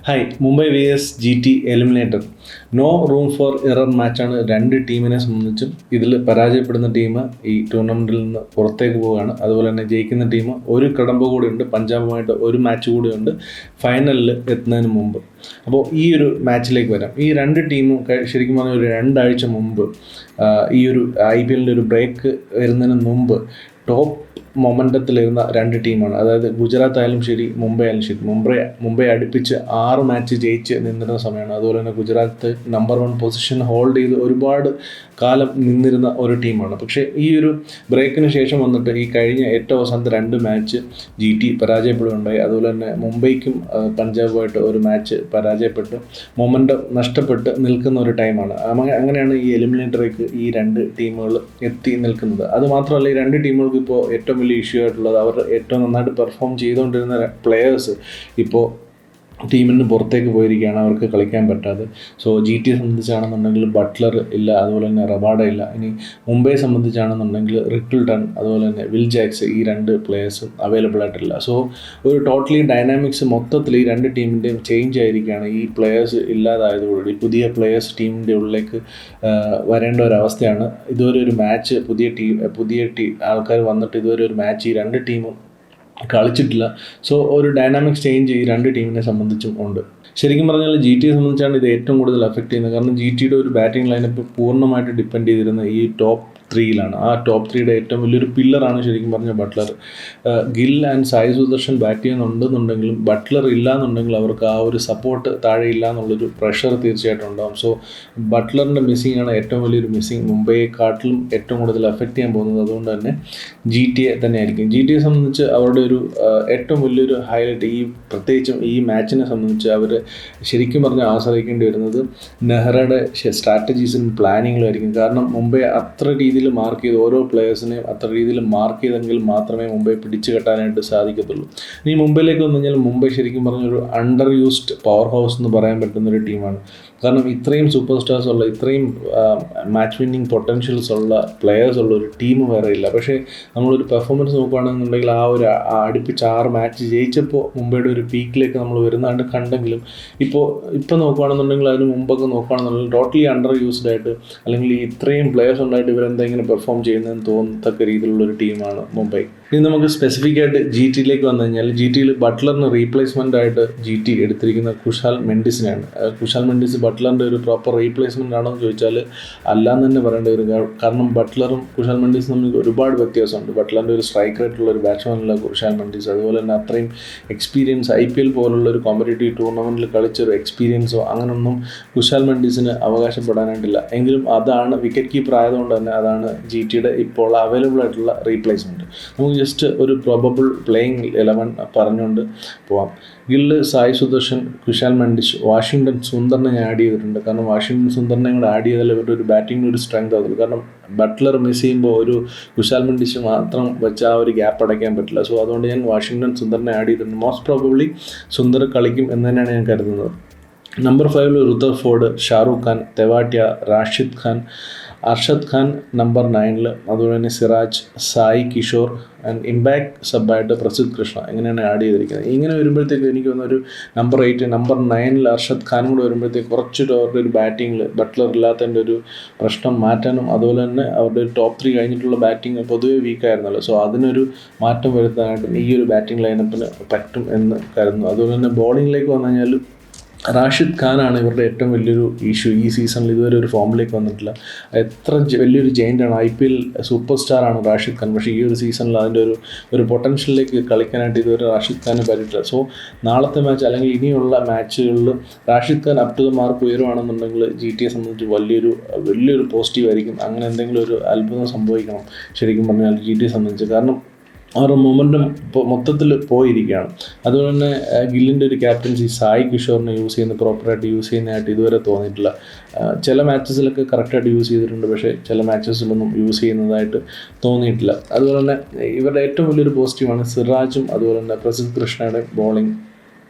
Hi, Mumbai vs GT eliminator. No room for error മാച്ചാണ് രണ്ട് ടീമിനെ സംബന്ധിച്ചും. ഇതിൽ പരാജയപ്പെടുന്ന ടീം ഈ ടൂർണമെൻറ്റിൽ നിന്ന് പുറത്തേക്ക് പോവുകയാണ്. അതുപോലെ തന്നെ ജയിക്കുന്ന ടീം ഒരു കടമ്പ കൂടിയുണ്ട്, പഞ്ചാബുമായിട്ട് ഒരു മാച്ച് കൂടിയുണ്ട് ഫൈനലിൽ എത്തുന്നതിന് മുമ്പ്. അപ്പോൾ ഈ ഒരു മാച്ചിലേക്ക് വരാം. ഈ രണ്ട് ടീമും ശരിക്കും പറഞ്ഞാൽ ഒരു 2 ആഴ്ച മുമ്പ്, ഈ ഒരു IPL ഒരു ബ്രേക്ക് വരുന്നതിന് മുമ്പ് ടോപ്പ് മൊമെൻറ്റത്തിലിരുന്ന രണ്ട് ടീമാണ്. അതായത് ഗുജറാത്ത് ആയാലും ശരി, മുംബൈ ആയാലും ശരി. മുംബൈ അടുപ്പിച്ച് 6 മാച്ച് ജയിച്ച് നിന്നിരുന്ന സമയമാണ്. അതുപോലെ തന്നെ ഗുജറാത്ത് നമ്പർ 1 പൊസിഷൻ ഹോൾഡ് ചെയ്ത് ഒരുപാട് കാലം നിന്നിരുന്ന ഒരു പക്ഷേ ഈ ഒരു ബ്രേക്കിന് ശേഷം വന്നിട്ട് ഈ കഴിഞ്ഞ ഏറ്റവും അവസാനത്തെ 2 മാച്ച് GT പരാജയപ്പെടുകയുണ്ടായി. അതുപോലെ തന്നെ മുംബൈക്കും പഞ്ചാബുമായിട്ട് ഒരു മാച്ച് പരാജയപ്പെട്ട് മൊമെൻറ്റം നഷ്ടപ്പെട്ട് നിൽക്കുന്ന ഒരു ടൈമാണ്. അങ്ങനെയാണ് ഈ എലിമിനേറ്ററിലേക്ക് ഈ രണ്ട് ടീമുകൾ എത്തി നിൽക്കുന്നത്. അതുമാത്രമല്ല, ഈ രണ്ട് ടീമുകൾക്ക് ഇപ്പോൾ ഏറ്റവും വലിയ ഇഷ്യൂ ആയിട്ടുള്ളത് അവർ ഏറ്റവും നന്നായിട്ട് പെർഫോം ചെയ്തുകൊണ്ടിരുന്ന പ്ലെയേഴ്സ് ഇപ്പോൾ ടീമിന് പുറത്തേക്ക് പോയിരിക്കുകയാണ്, അവർക്ക് കളിക്കാൻ പറ്റാതെ. സോ GTയെ സംബന്ധിച്ചാണെന്നുണ്ടെങ്കിൽ ബട്ട്ലർ ഇല്ല, അതുപോലെ തന്നെ റബാഡ ഇല്ല. ഇനി മുംബൈയെ സംബന്ധിച്ചാണെന്നുണ്ടെങ്കിൽ റിക്കിൾട്ടൺ, അതുപോലെ തന്നെ വിൽ ജാക്സ്, ഈ രണ്ട് പ്ലേയേഴ്സും അവൈലബിൾ ആയിട്ടില്ല. സോ ഒരു ടോട്ടലി ഡൈനാമിക്സ് മൊത്തത്തിൽ ഈ രണ്ട് ടീമിൻ്റെയും ചേഞ്ച് ആയിരിക്കുകയാണ്. ഈ പ്ലെയേഴ്സ് ഇല്ലാതായതോടുകൂടി പുതിയ പ്ലെയേഴ്സ് ടീമിൻ്റെ ഉള്ളിലേക്ക് വരേണ്ട ഒരവസ്ഥയാണ്. ഇതുവരെ ഒരു മാച്ച് പുതിയ ആൾക്കാർ വന്നിട്ട് ഇതുവരെ ഒരു മാച്ച് ഈ രണ്ട് ടീമും കളിച്ചിട്ടില്ല. സോ ഒരു ഡൈനാമിക്സ് ചേഞ്ച് ഈ രണ്ട് ടീമിനെ സംബന്ധിച്ചും ഉണ്ട്. ശരിക്കും പറഞ്ഞാൽ GTയെ സംബന്ധിച്ചാണ് ഇത് ഏറ്റവും കൂടുതൽ അഫക്റ്റ് ചെയ്യുന്നത്. കാരണം GTയുടെ ഒരു ബാറ്റിംഗ് ലൈനപ്പ് പൂർണ്ണമായിട്ട് ഡിപ്പെൻഡ് ചെയ്തിരുന്ന ഈ ടോപ്പ് 3യിലാണ്. ആ ടോപ്പ് 3യുടെ ഏറ്റവും വലിയൊരു പില്ലറാണ് ശരിക്കും പറഞ്ഞ Buttler. Gill and Sai Sudharsan bat ചെയ്യുന്നുണ്ടെന്നുണ്ടെങ്കിലും ബട്ട്ലർ ഇല്ല എന്നുണ്ടെങ്കിൽ അവർക്ക് ആ ഒരു സപ്പോർട്ട് താഴെ ഇല്ല എന്നുള്ളൊരു പ്രഷർ തീർച്ചയായിട്ടും ഉണ്ടാകും. സോ ബട്ട്ലറിൻ്റെ മിസ്സിംഗ് ആണ് ഏറ്റവും വലിയൊരു മിസ്സിംഗ്. മുംബൈയെക്കാട്ടിലും ഏറ്റവും കൂടുതൽ അഫക്റ്റ് ചെയ്യാൻ പോകുന്നത് അതുകൊണ്ട് തന്നെ GTയെ തന്നെയായിരിക്കും. GTയെ സംബന്ധിച്ച് അവരുടെ ഒരു ഏറ്റവും വലിയൊരു ഹൈലൈറ്റ്, പ്രത്യേകിച്ചും ഈ മാച്ചിനെ സംബന്ധിച്ച് അവർ ശരിക്കും പറഞ്ഞാൽ ആശ്രയിക്കേണ്ടി വരുന്നത് നെഹ്റയുടെ സ്ട്രാറ്റജീസിനും പ്ലാനിങ്ങിലും ആയിരിക്കും. കാരണം മുംബൈ അത്ര രീതിയിൽ മാർക്ക് ചെയ്ത് ഓരോ പ്ലെയേഴ്സിനെയും അത്ര രീതിയിൽ മാർക്ക് ചെയ്തെങ്കിൽ മാത്രമേ മുംബൈ പിടിച്ചു കെട്ടാനായിട്ട് സാധിക്കത്തുള്ളൂ. ഇനി മുംബൈയിലേക്ക് വന്നു കഴിഞ്ഞാൽ മുംബൈ ശരിക്കും പറഞ്ഞൊരു അണ്ടർ യൂസ്ഡ് പവർ ഹൗസ് എന്ന് പറയാൻ പറ്റുന്നൊരു ടീമാണ്. കാരണം ഇത്രയും സൂപ്പർ സ്റ്റാർസ് ഉള്ള, ഇത്രയും മാച്ച് വിന്നിങ് പൊട്ടൻഷ്യൽസ് ഉള്ള പ്ലെയേഴ്സ് ഉള്ള ഒരു ടീം വേറെ ഇല്ല. പക്ഷേ നമ്മളൊരു പെർഫോമൻസ് നോക്കുകയാണെന്നുണ്ടെങ്കിൽ ആ ഒരു അടുപ്പിച്ച് 6 മാച്ച് ജയിച്ചപ്പോൾ മുംബൈയുടെ ഒരു പീക്കിലേക്ക് നമ്മൾ വരുന്നതാണ്ട് കണ്ടെങ്കിലും ഇപ്പോൾ നോക്കുകയാണെന്നുണ്ടെങ്കിൽ അതിന് മുമ്പൊക്കെ നോക്കുകയാണെന്നുണ്ടെങ്കിൽ ടോട്ടലി അണ്ടർ യൂസ്ഡ് ആയിട്ട്, അല്ലെങ്കിൽ ഇത്രയും പ്ലെയേഴ്സ് ഉണ്ടായിട്ട് ഇവരെന്തെങ്കിലും പെർഫോം ചെയ്യുന്നതെന്ന് തോന്നത്തക്ക രീതിയിലുള്ളൊരു ടീമാണ് മുംബൈ. ഇനി നമുക്ക് സ്പെസിഫിക് ആയിട്ട് GTയിലേക്ക് വന്നു കഴിഞ്ഞാൽ GTയിൽ ബട്ട്ലറിന് റീപ്ലേസ്മെൻ്റ് ആയിട്ട് GT എടുത്തിരിക്കുന്ന കുശാൽ മെൻഡിസിനെയാണ്. കുശാൽ മെൻഡിസ് ബട്ട്ലറിൻ്റെ ഒരു പ്രോപ്പർ റീപ്ലേസ്മെൻ്റ് ആണോ എന്ന് ചോദിച്ചാൽ അല്ല എന്ന് തന്നെ പറയേണ്ടി വരും. കാരണം ബട്ട്ലറും കുശാൽ മെൻഡിസും തമ്മിൽ ഒരുപാട് വ്യത്യാസമുണ്ട്. ബട്ട്ലറിൻ്റെ ഒരു സ്ട്രൈക്ക് റേറ്റുള്ള ഒരു ബാറ്റ്സ്മാനല്ല കുശാൽ മെൻഡിസ്. അതുപോലെ തന്നെ അത്രയും എക്സ്പീരിയൻസ് IPL പോലുള്ള ഒരു കോമ്പറ്റേറ്റീവ് ടൂർണമെൻറ്റിൽ കളിച്ചൊരു എക്സ്പീരിയൻസോ അങ്ങനെയൊന്നും കുശാൽ മെൻഡിസിന് അവകാശപ്പെടാനായിട്ടില്ല. എങ്കിലും അതാണ് വിക്കറ്റ് കീപ്പർ ആയതുകൊണ്ട് തന്നെ അതാണ് GTയുടെ ഇപ്പോൾ അവൈലബിൾ ആയിട്ടുള്ള റീപ്ലേസ്മെൻറ്റ്. നമുക്ക് ജസ്റ്റ് ഒരു പ്രോബബിൾ പ്ലേയിങ് 11 പറഞ്ഞുകൊണ്ട് പോവാം. ഗില്ല്, സായി സുദർശൻ, കുശാൽ മെൻഡിസ്, വാഷിങ്ടൺ സുന്ദറിനെ ഞാൻ ആഡ് ചെയ്തിട്ടുണ്ട്. കാരണം വാഷിങ്ടൺ സുന്ദറിനെ കൂടെ ആഡ് ചെയ്താൽ ഇവരുടെ ഒരു ബാറ്റിങ്ങിന് ഒരു സ്ട്രെങ്ത് ആകുള്ളൂ. കാരണം ബട്ട്ലർ മിസ് ചെയ്യുമ്പോൾ ഒരു കുശാൽ മെൻഡിസ് മാത്രം വെച്ച് ആ ഒരു ഗ്യാപ്പ് അടയ്ക്കാൻ പറ്റില്ല. സോ അതുകൊണ്ട് ഞാൻ വാഷിങ്ടൺ സുന്ദറിനെ ആഡ് ചെയ്തിട്ടുണ്ട്. മോസ്റ്റ് പ്രോബബ്ലി സുന്ദർ കളിക്കും എന്ന് തന്നെയാണ് ഞാൻ കരുതുന്നത്. Number 5 Rutherford, Shahrukh Khan, Tewatia, Rashid Khan, Arshad Khan number 9, അതുപോലെ തന്നെ സിറാജ്, സായി കിഷോർ ആൻഡ് ഇമ്പാക്ട് സബായിട്ട് പ്രസിദ്ധ് കൃഷ്ണ, എങ്ങനെയാണ് ആഡ് ചെയ്തിരിക്കുന്നത്. ഇങ്ങനെ വരുമ്പോഴത്തേക്ക് എനിക്ക് തോന്നുന്നൊരു നമ്പർ 8, നമ്പർ 9 അർഷദ് ഖാനും കൂടെ വരുമ്പോഴത്തേക്ക് കുറച്ചൊരു അവരുടെ ഒരു ബാറ്റിങ്ങിൽ ബട്ട്ലർ ഇല്ലാത്തതിൻ്റെ ഒരു പ്രശ്നം മാറ്റാനും, അതുപോലെ തന്നെ അവരുടെ ഒരു ടോപ്പ് 3 കഴിഞ്ഞിട്ടുള്ള ബാറ്റിംഗ് പൊതുവെ വീക്കായിരുന്നല്ലോ. സോ അതിനൊരു മാറ്റം വരുത്താനായിട്ടും ഈ ഒരു ബാറ്റിംഗ് ലൈനപ്പിന് പറ്റും എന്ന് കരുതുന്നു. അതുപോലെ തന്നെ ബോളിങ്ങിലേക്ക് വന്നു കഴിഞ്ഞാൽ റാഷിദ് ഖാനാണ് ഇവരുടെ ഏറ്റവും വലിയൊരു ഇഷ്യൂ. ഈ സീസണിൽ ഇതുവരെ ഒരു ഫോമിലേക്ക് വന്നിട്ടില്ല. എത്ര വലിയൊരു ജെയിൻ്റാണ്, IPL സൂപ്പർ സ്റ്റാറാണ് റാഷിദ് ഖാൻ. പക്ഷേ ഈ ഒരു സീസണിൽ അതിൻ്റെ ഒരു പൊട്ടൻഷ്യലിലേക്ക് കളിക്കാനായിട്ട് ഇതുവരെ റാഷിദ് ഖാന് പറ്റിയിട്ടില്ല. സോ നാളത്തെ മാച്ച് അല്ലെങ്കിൽ ഇനിയുള്ള മാച്ചുകളിൽ Rashid Khan up to the mark ഉയരുവാണെന്നുണ്ടെങ്കിൽ GTയെ സംബന്ധിച്ച് വലിയൊരു പോസിറ്റീവ് ആയിരിക്കും. അങ്ങനെ എന്തെങ്കിലും ഒരു അത്ഭുതം സംഭവിക്കണം ശരിക്കും പറഞ്ഞാൽ GTയെ സംബന്ധിച്ച്. കാരണം അവരുടെ മൊമെൻറ്റം ഇപ്പോൾ മൊത്തത്തിൽ പോയിരിക്കുകയാണ്. അതുപോലെ തന്നെ ഗില്ലിൻ്റെ ഒരു ക്യാപ്റ്റൻസി സായി കിഷോറിനെ പ്രോപ്പറായിട്ട് യൂസ് ചെയ്യുന്നതായിട്ട് ഇതുവരെ തോന്നിയിട്ടില്ല. ചില മാച്ചസിലൊക്കെ കറക്റ്റായിട്ട് യൂസ് ചെയ്തിട്ടുണ്ട്, പക്ഷേ ചില മാച്ചസിലൊന്നും യൂസ് ചെയ്യുന്നതായിട്ട് തോന്നിയിട്ടില്ല. അതുപോലെ തന്നെ ഇവരുടെ ഏറ്റവും വലിയൊരു പോസിറ്റീവാണ് സിറാജും അതുപോലെ തന്നെ പ്രസിദ്ധ് കൃഷ്ണയുടെ ബോളിംഗ്.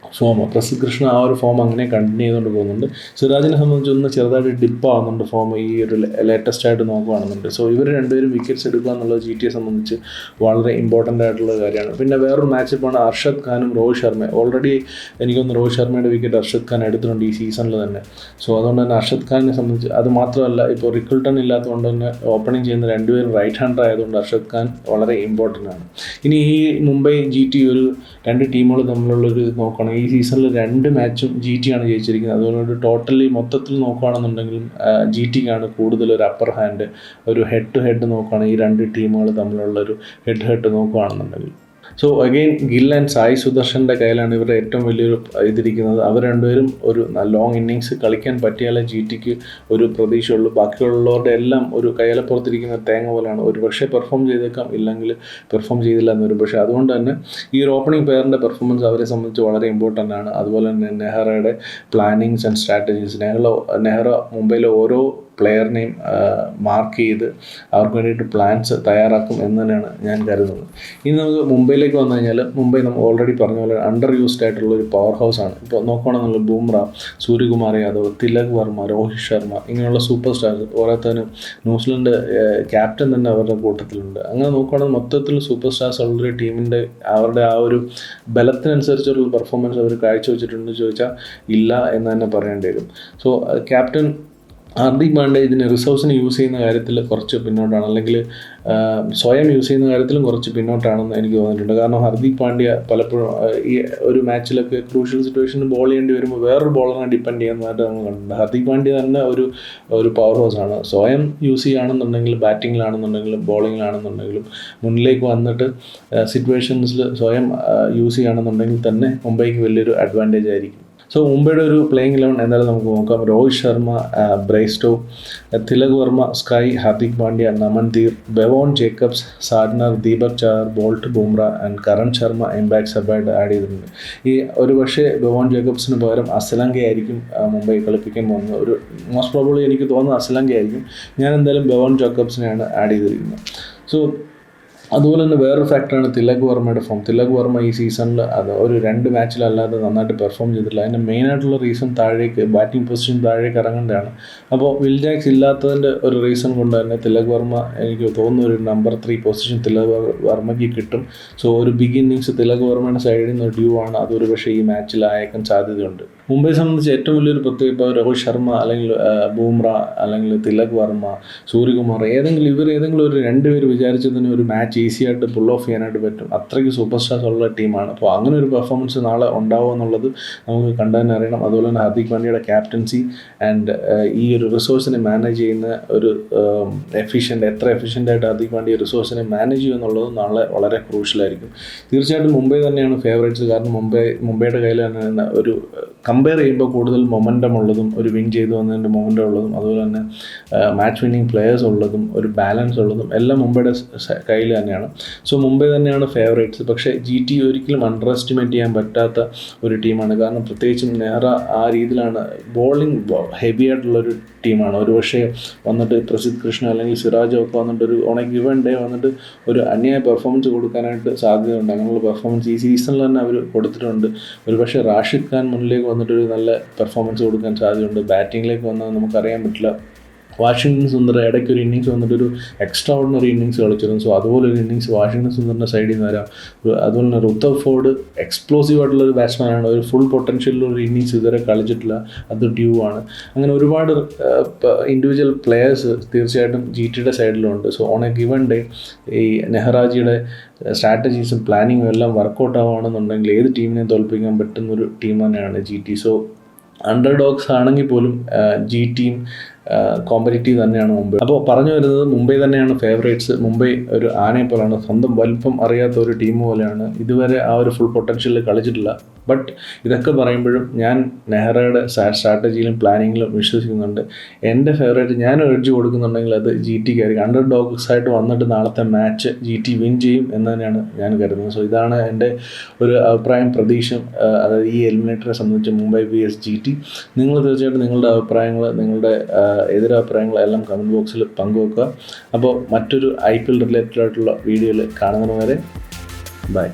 പ്രസിദ്ധ് കൃഷ്ണ ആ ഒരു ഫോം അങ്ങനെ കണ്ടിന്യൂ ചെയ്തുകൊണ്ട് പോകുന്നുണ്ട്. സിറാജിനെ സംബന്ധിച്ചൊന്ന് ചെറുതായിട്ട് ഡിപ്പ് ആവുന്നുണ്ട് ഫോം ഈ ഒരു ലേറ്റസ്റ്റ് ആയിട്ട് നോക്കുകയാണെന്നുണ്ട്. സോ ഇവർ രണ്ടുപേരും വിക്കറ്റ്സ് എടുക്കുക എന്നുള്ളത് GTയെ സംബന്ധിച്ച് വളരെ ഇമ്പോർട്ടൻ്റ് ആയിട്ടുള്ള കാര്യമാണ്. പിന്നെ വേറൊരു മാച്ചപ്പാണ് അർഷദ് ഖാനും രോഹിത് ശർമ്മയും. ഓൾറെഡി എനിക്കൊന്ന് രോഹിത് ശർമ്മയുടെ വിക്കറ്റ് അർഷദ് ഖാൻ എടുത്തിട്ടുണ്ട് ഈ സീസണിൽ തന്നെ. സോ അതുകൊണ്ട് തന്നെ അർഷദ് ഖാനിനെ സംബന്ധിച്ച് അത് മാത്രമല്ല, ഇപ്പോൾ റിക്കിൾട്ടൺ ഇല്ലാത്തതുകൊണ്ട് തന്നെ ഓപ്പണിംഗ് ചെയ്യുന്ന രണ്ടുപേരും റൈറ്റ് ഹാൻഡർ ആയതുകൊണ്ട് അർഷദ് ഖാൻ വളരെ ഇമ്പോർട്ടൻ്റ് ആണ്. ഇനി ഈ മുംബൈ GT ഒരു രണ്ട് ടീമുകൾ തമ്മിലുള്ളൊരു നോക്കുകയാണെങ്കിൽ ഈ സീസണിൽ 2 മാച്ചും GT ആണ് ജയിച്ചിരിക്കുന്നത്. അതുകൊണ്ട് ടോട്ടലി മൊത്തത്തിൽ നോക്കുകയാണെന്നുണ്ടെങ്കിലും GTക്കാണ് കൂടുതലൊരു അപ്പർ ഹാൻഡ്. ഒരു ഹെഡ് ടു ഹെഡ് നോക്കുകയാണെങ്കിൽ ഈ രണ്ട് ടീമുകൾ തമ്മിലുള്ളൊരു ഹെഡ് ഹെഡ് നോക്കുകയാണെന്നുണ്ടെങ്കിൽ. So again Gill and Sai സുദർശൻ്റെ കയ്യിലാണ് ഇവരുടെ ഏറ്റവും വലിയൊരു ഇതിരിക്കുന്നത്. അവർ രണ്ടുപേരും ഒരു ലോങ് ഇന്നിങ്സ് കളിക്കാൻ പറ്റിയാലേ GTക്ക് ഒരു പ്രതീക്ഷയുള്ളൂ. ബാക്കിയുള്ളവരുടെ എല്ലാം ഒരു കയ്യിലപ്പുറത്തിരിക്കുന്ന തേങ്ങ പോലെയാണ്. ഒരു പക്ഷേ പെർഫോം ചെയ്തേക്കാം, ഇല്ലെങ്കിൽ പെർഫോം ചെയ്തില്ല എന്നൊരു പക്ഷേ. അതുകൊണ്ട് തന്നെ ഈ ഒരു ഓപ്പണിംഗ് പെയറിൻ്റെ പെർഫോമൻസ് അവരെ സംബന്ധിച്ച് വളരെ ഇമ്പോർട്ടൻ്റ് ആണ്. അതുപോലെ തന്നെ നെഹ്റയുടെ പ്ലാനിങ്സ് ആൻഡ് സ്ട്രാറ്റജീസ്, നെഹ്റ മുംബൈയിലെ ഓരോ പ്ലെയറിനെയും മാർക്ക് ചെയ്ത് അവർക്ക് വേണ്ടിയിട്ട് പ്ലാൻസ് തയ്യാറാക്കും എന്ന് തന്നെയാണ് ഞാൻ കരുതുന്നത്. ഇനി നമുക്ക് മുംബൈയിലേക്ക് വന്നു കഴിഞ്ഞാൽ മുംബൈ നമ്മൾ ഓൾറെഡി പറഞ്ഞ പോലെ അണ്ടർ യൂസ്ഡ് ആയിട്ടുള്ള ഒരു പവർ ഹൗസാണ്. ഇപ്പോൾ നോക്കുകയാണെന്നുള്ള ബൂംറ, സൂര്യകുമാർ യാദവ്, തിലക് വർമ്മ, രോഹിത് ശർമ്മ ഇങ്ങനെയുള്ള സൂപ്പർ സ്റ്റാർസ്, ഓരോരുത്തരും ന്യൂസിലൻഡ് ക്യാപ്റ്റൻ തന്നെ അവരുടെ കൂട്ടത്തിലുണ്ട്. അങ്ങനെ നോക്കുകയാണെങ്കിൽ മൊത്തത്തിൽ സൂപ്പർ സ്റ്റാർസ് ഉള്ളൊരു ടീമിൻ്റെ അവരുടെ ആ ഒരു ബലത്തിനനുസരിച്ചുള്ള പെർഫോമൻസ് അവർ കാഴ്ചവെച്ചിട്ടുണ്ടെന്ന് ചോദിച്ചാൽ ഇല്ല എന്ന് തന്നെ പറയേണ്ടി വരും. സോ ക്യാപ്റ്റൻ ഹാർദിക് പാണ്ഡ്യ ഇതിന് റിസോഴ്സിന് യൂസ് ചെയ്യുന്ന കാര്യത്തിൽ കുറച്ച് പിന്നോട്ടാണ്, അല്ലെങ്കിൽ സ്വയം യൂസ് ചെയ്യുന്ന കാര്യത്തിലും കുറച്ച് പിന്നോട്ടാണെന്ന് എനിക്ക് തോന്നിയിട്ടുണ്ട്. കാരണം ഹാർദിക് പാണ്ഡ്യ പലപ്പോഴും ഈ ഒരു മാച്ചിലൊക്കെ ക്രൂഷ്യൽ സിറ്റുവേഷനിൽ ബോൾ ചെയ്യേണ്ടി വരുമ്പോൾ വേറൊരു ബോളറിനെ ഡിപ്പെൻഡ് ചെയ്യുന്നതായിട്ട് നമ്മൾ കണ്ടിട്ടുണ്ട്. ഹാർദിക് പാണ്ഡ്യ തന്നെ ഒരു പവർ ഹൗസാണ്. സ്വയം യൂസ് ചെയ്യുകയാണെന്നുണ്ടെങ്കിൽ, ബാറ്റിങ്ങിലാണെന്നുണ്ടെങ്കിലും ബോളിങ്ങിലാണെന്നുണ്ടെങ്കിലും മുന്നിലേക്ക് വന്നിട്ട് സിറ്റുവേഷൻസിൽ സ്വയം യൂസ് ചെയ്യുകയാണെന്നുണ്ടെങ്കിൽ തന്നെ മുംബൈക്ക് വലിയൊരു അഡ്വാൻറ്റേജ് ആയിരിക്കും. സോ മുംബൈയുടെ ഒരു പ്ലേയിങ് 11 എന്തായാലും നമുക്ക് നോക്കാം. Rohit Sharma, Bairstow, Tilak Varma, SKY, Hardik Pandya, Naman Dhir, Bevon Jacobs, Santner, Deepak Chahar, Boult, Bumrah and Karan Sharma impact സബായിട്ട് ആഡ് ചെയ്തിട്ടുണ്ട്. ഈ ഒരു പക്ഷേ ബെവോൺ ജേക്കബ്സിന് പകരം അസലങ്കയായിരിക്കും മുംബൈ കളിപ്പിക്കാൻ പോകുന്നത്. ഒരു മോസ്റ്റ് പ്രോബബ്ലി എനിക്ക് തോന്നുന്നത് അസലങ്കയായിരിക്കും. ഞാൻ എന്തായാലും ബെവോൺ ജേക്കബ്സിനെയാണ് ആഡ് ചെയ്തിരിക്കുന്നത്. സോ അതുപോലെ തന്നെ വേറൊരു ഫാക്ടറാണ് തിലക് വർമ്മയുടെ ഫോം. തിലക് വർമ്മ ഈ സീസണിൽ ഒരു 2 മാച്ചിലല്ലാതെ നന്നായിട്ട് പെർഫോം ചെയ്തിട്ടില്ല. അതിൻ്റെ മെയിനായിട്ടുള്ള റീസൺ ബാറ്റിംഗ് പൊസിഷൻ താഴേക്ക് ഇറങ്ങേണ്ടതാണ്. അപ്പോൾ വിൽ ജാക്സ് ഇല്ലാത്തതിൻ്റെ ഒരു റീസൺ കൊണ്ട് തന്നെ തിലക് വർമ്മ എനിക്ക് തോന്നുന്നു ഒരു നമ്പർ 3 പൊസിഷൻ തിലക് വർമ്മയ്ക്ക് കിട്ടും. സോ ഒരു ബിഗ് ഇന്നിങ്സ് തിലക് വർമ്മയുടെ സൈഡിൽ നിന്ന് ഡ്യൂ ആണ്. അതൊരു പക്ഷേ ഈ മാച്ചിൽ അയക്കാൻ സാധ്യതയുണ്ട്. മുംബൈയെ സംബന്ധിച്ച് ഏറ്റവും വലിയൊരു പ്രത്യേകത ഇപ്പോൾ രോഹിത് ശർമ്മ അല്ലെങ്കിൽ ബൂംറ അല്ലെങ്കിൽ തിലക് വർമ്മ, സൂര്യകുമാർ ഏതെങ്കിലും ഒരു 2 പേര് വിചാരിച്ചാൽ തന്നെ ഒരു മാച്ച് ഈസി ആയിട്ട് പുൾ ഓഫ് ചെയ്യാനായിട്ട് പറ്റും. അത്രയ്ക്ക് സൂപ്പർ സ്റ്റാർസ് ഉള്ള ടീമാണ്. അപ്പോൾ അങ്ങനെ ഒരു പെർഫോമൻസ് നാളെ ഉണ്ടാവുക എന്നുള്ളത് നമുക്ക് കണ്ടു തന്നെ അറിയണം. അതുപോലെ തന്നെ ഹാർദിക് പാണ്ഡ്യയുടെ ക്യാപ്റ്റൻസി ആൻഡ് ഈ ഒരു റിസോഴ്സിനെ മാനേജ് ചെയ്യുന്ന ഒരു എത്ര എഫിഷ്യൻ്റായിട്ട് ഹാർദിക് പാണ്ഡ്യ റിസോഴ്സിനെ മാനേജ് ചെയ്യുക എന്നുള്ളത് നാളെ വളരെ ക്രൂഷ്യലായിരിക്കും. തീർച്ചയായിട്ടും മുംബൈ തന്നെയാണ് ഫേവറേറ്റ്സ്. കാരണം മുംബൈയുടെ കയ്യിൽ തന്നെ ഒരു കമ്പയർ ചെയ്യുമ്പോൾ കൂടുതൽ മൊമെൻറ്റം ഉള്ളതും ഒരു വിൻ ചെയ്തു വന്നതിൻ്റെ മൊമെൻറ്റം ഉള്ളതും അതുപോലെ തന്നെ മാച്ച് വിന്നിങ് പ്ലെയേഴ്സ് ഉള്ളതും ഒരു ബാലൻസ് ഉള്ളതും എല്ലാം മുംബൈയുടെ കയ്യിൽ തന്നെയാണ്. സോ മുംബൈ തന്നെയാണ് ഫേവറേറ്റ്സ്. പക്ഷേ GT ഒരിക്കലും അണ്ടർ എസ്റ്റിമേറ്റ് ചെയ്യാൻ പറ്റാത്ത ഒരു ടീമാണ്. കാരണം പ്രത്യേകിച്ചും നെഹ്റ ആ രീതിയിലാണ് ബോളിംഗ് ഹെവി ആയിട്ടുള്ളൊരു ടീമാണ്. ഒരു പക്ഷേ വന്നിട്ട് പ്രസിദ്ധ് കൃഷ്ണ അല്ലെങ്കിൽ സിറാജോ ഒക്കെ വന്നിട്ട് ഒരു ഓൺ എ ഗിവൺ ഡേ വന്നിട്ട് ഒരു അന്യായ പെർഫോമൻസ് കൊടുക്കാനായിട്ട് സാധ്യതയുണ്ട്. അങ്ങനെയുള്ള പെർഫോമൻസ് ഈ സീസണിൽ തന്നെ അവർ കൊടുത്തിട്ടുണ്ട്. ഒരു പക്ഷേ റാഷിദ് ഖാൻ മുന്നിലേക്ക് വന്നിട്ടൊരു നല്ല പെർഫോമൻസ് കൊടുക്കാൻ സാധ്യതയുണ്ട്. ബാറ്റിങ്ങിലേക്ക് വന്നാൽ നമുക്കറിയാൻ പറ്റില്ല. വാഷിംഗ്ടൺ സുന്ദർ ഇടയ്ക്കൊരു ഇന്നിങ്സ് വന്നിട്ടൊരു എക്സ്ട്രാ ഓർഡിനറി ഇന്നിങ്സ് കളിച്ചിരുന്നു. സോ അതുപോലെ ഒരു ഇന്നിങ്സ് വാഷിംഗ്ടൺ സുന്ദറിൻ്റെ സൈഡിൽ നിന്ന് വരാം. അതുപോലെ തന്നെ ഋത്തവ് ഫോർഡ് എക്സ്പ്ലോസീവ് ആയിട്ടുള്ളൊരു ബാറ്റ്സ്മാനാണ്. ഒരു ഫുൾ പൊട്ടൻഷ്യലുള്ള ഒരു ഇന്നിങ്സ് ഇതുവരെ കളിച്ചിട്ടില്ല. അത് ഡ്യൂ ആണ്. അങ്ങനെ ഒരുപാട് ഇൻഡിവിജ്വൽ പ്ലെയേഴ്സ് തീർച്ചയായിട്ടും GTയുടെ സൈഡിലുണ്ട്. So on a given day ഈ നെഹ്റാജിയുടെ സ്ട്രാറ്റജീസും പ്ലാനിങ്ങും എല്ലാം വർക്കൗട്ട് ആവുകയാണെന്നുണ്ടെങ്കിൽ ഏത് ടീമിനെ തോൽപ്പിക്കാൻ പറ്റുന്നൊരു ടീം തന്നെയാണ് GT. സോ അണ്ടർ ഡോഗ്സ് ആണെങ്കിൽ പോലും GTയും കോമ്പറ്റീറ്റീവ് തന്നെയാണ് മുംബൈ. അപ്പോൾ പറഞ്ഞു വരുന്നത് മുംബൈ തന്നെയാണ് ഫേവറേറ്റ്സ്. മുംബൈ ഒരു ആനയെ പോലെയാണ്. സ്വന്തം വലിപ്പം അറിയാത്ത ഒരു ടീം പോലെയാണ്. ഇതുവരെ ആ ഒരു ഫുൾ പൊട്ടൻഷ്യലിൽ കളിച്ചിട്ടില്ല. ബട്ട് ഇതൊക്കെ പറയുമ്പോഴും ഞാൻ നെഹ്റയുടെ സ്ട്രാറ്റജിയിലും പ്ലാനിങ്ങിലും വിശ്വസിക്കുന്നുണ്ട്. എൻ്റെ ഫേവറേറ്റ് ഞാൻ എഡ്ജ് കൊടുക്കുന്നുണ്ടെങ്കിൽ അത് GTക്കായിരിക്കും. അണ്ടർ ഡോഗ്സ് ആയിട്ട് വന്നിട്ട് നാളത്തെ മാച്ച് GT വിൻ ചെയ്യും എന്ന് തന്നെയാണ് ഞാൻ കരുതുന്നത്. സോ ഇതാണ് എൻ്റെ ഒരു അഭിപ്രായം, പ്രതീക്ഷ. അതായത് ഈ എലിമിനേറ്ററെ സംബന്ധിച്ച് മുംബൈ vs GT. നിങ്ങൾ തീർച്ചയായിട്ടും നിങ്ങളുടെ അഭിപ്രായങ്ങൾ, നിങ്ങളുടെ എതിരഭിപ്രായങ്ങളെല്ലാം കമൻറ്റ് ബോക്സിൽ പങ്കുവെക്കുക. അപ്പോൾ മറ്റൊരു IPL റിലേറ്റഡ് ആയിട്ടുള്ള വീഡിയോയിൽ കാണുന്നതിന് വരെ ബൈ.